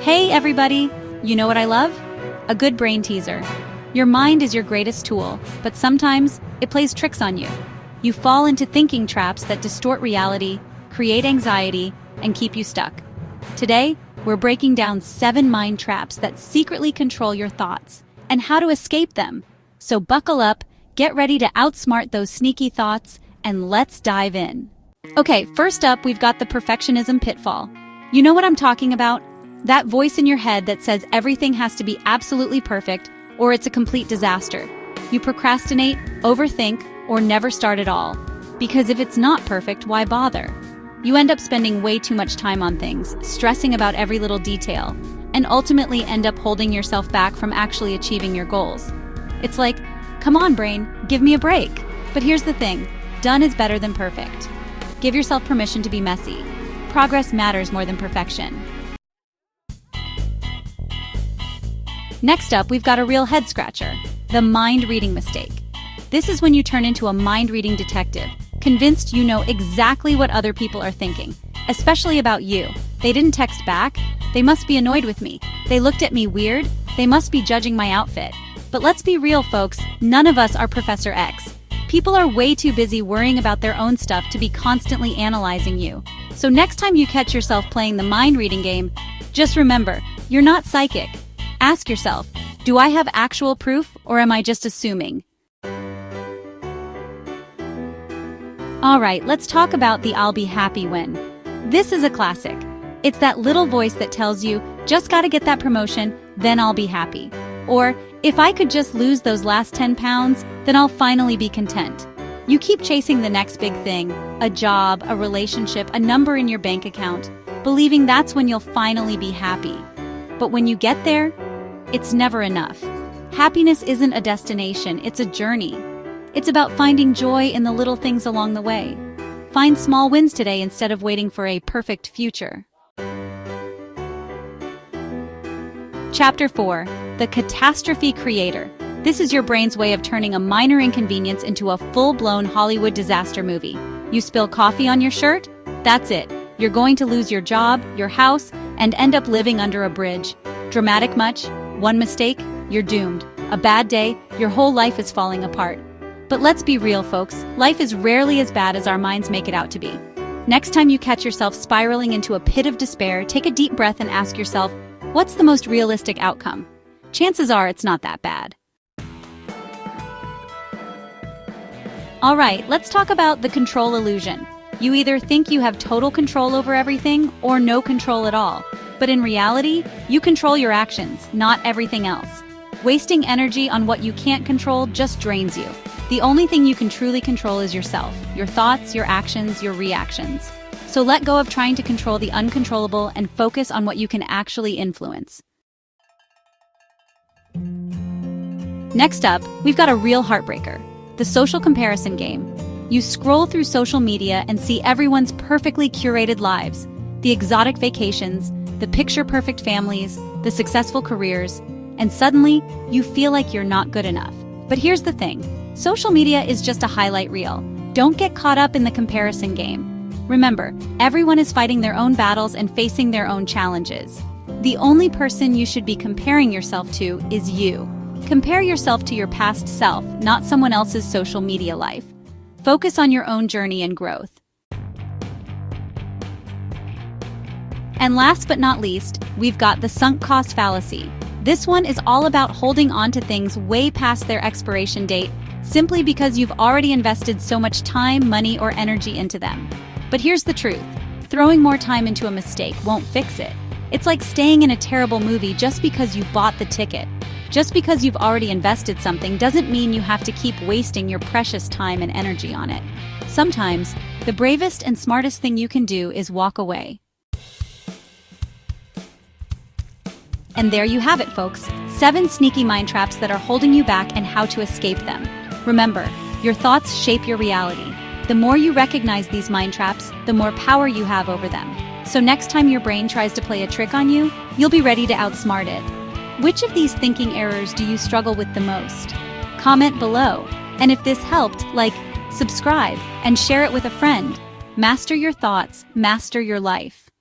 Hey everybody! You know what I love? A good brain teaser. Your mind is your greatest tool, but sometimes it plays tricks on you. You fall into thinking traps that distort reality, create anxiety, and keep you stuck. Today, we're breaking down 7 mind traps that secretly control your thoughts and how to escape them. So buckle up, get ready to outsmart those sneaky thoughts, and let's dive in. Okay, first up, we've got the perfectionism pitfall. You know what I'm talking about? That voice in your head that says everything has to be absolutely perfect or it's a complete disaster. You procrastinate, overthink, or never start at all. Because if it's not perfect, why bother? You end up spending way too much time on things, stressing about every little detail, and ultimately end up holding yourself back from actually achieving your goals. It's like, come on brain, give me a break. But here's the thing, done is better than perfect. Give yourself permission to be messy. Progress matters more than perfection. Next up, we've got a real head-scratcher, the mind-reading mistake. This is when you turn into a mind-reading detective, convinced you know exactly what other people are thinking, especially about you. They didn't text back, they must be annoyed with me. They looked at me weird, they must be judging my outfit. But let's be real, folks, none of us are Professor X. People are way too busy worrying about their own stuff to be constantly analyzing you. So next time you catch yourself playing the mind-reading game, just remember, you're not psychic. Ask yourself, do I have actual proof or am I just assuming? Alright, let's talk about the I'll be happy when. This is a classic. It's that little voice that tells you, just gotta get that promotion, then I'll be happy. Or, if I could just lose those last 10 pounds, then I'll finally be content. You keep chasing the next big thing, a job, a relationship, a number in your bank account, believing that's when you'll finally be happy. But when you get there, it's never enough. Happiness isn't a destination, it's a journey. It's about finding joy in the little things along the way. Find small wins today instead of waiting for a perfect future. Chapter 4. The Catastrophe Creator. This is your brain's way of turning a minor inconvenience into a full-blown Hollywood disaster movie. You spill coffee on your shirt? That's it. You're going to lose your job, your house, and end up living under a bridge. Dramatic much? One mistake? You're doomed. A bad day? Your whole life is falling apart. But let's be real, folks. Life is rarely as bad as our minds make it out to be. Next time you catch yourself spiraling into a pit of despair, take a deep breath and ask yourself, what's the most realistic outcome? Chances are it's not that bad. Alright, let's talk about the control illusion. You either think you have total control over everything or no control at all. But in reality, you control your actions, not everything else. Wasting energy on what you can't control just drains you. The only thing you can truly control is yourself, your thoughts, your actions, your reactions. So let go of trying to control the uncontrollable and focus on what you can actually influence. Next up, we've got a real heartbreaker, the social comparison game. You scroll through social media and see everyone's perfectly curated lives, the exotic vacations, the picture-perfect families, the successful careers, and suddenly, you feel like you're not good enough. But here's the thing, social media is just a highlight reel. Don't get caught up in the comparison game. Remember, everyone is fighting their own battles and facing their own challenges. The only person you should be comparing yourself to is you. Compare yourself to your past self, not someone else's social media life. Focus on your own journey and growth. And last but not least, we've got the sunk cost fallacy. This one is all about holding on to things way past their expiration date simply because you've already invested so much time, money, or energy into them. But here's the truth. Throwing more time into a mistake won't fix it. It's like staying in a terrible movie just because you bought the ticket. Just because you've already invested something doesn't mean you have to keep wasting your precious time and energy on it. Sometimes, the bravest and smartest thing you can do is walk away. And there you have it, folks. 7 sneaky mind traps that are holding you back and how to escape them. Remember, your thoughts shape your reality. The more you recognize these mind traps, the more power you have over them. So next time your brain tries to play a trick on you, you'll be ready to outsmart it. Which of these thinking errors do you struggle with the most? Comment below. And if this helped, like, subscribe, and share it with a friend. Master your thoughts, master your life.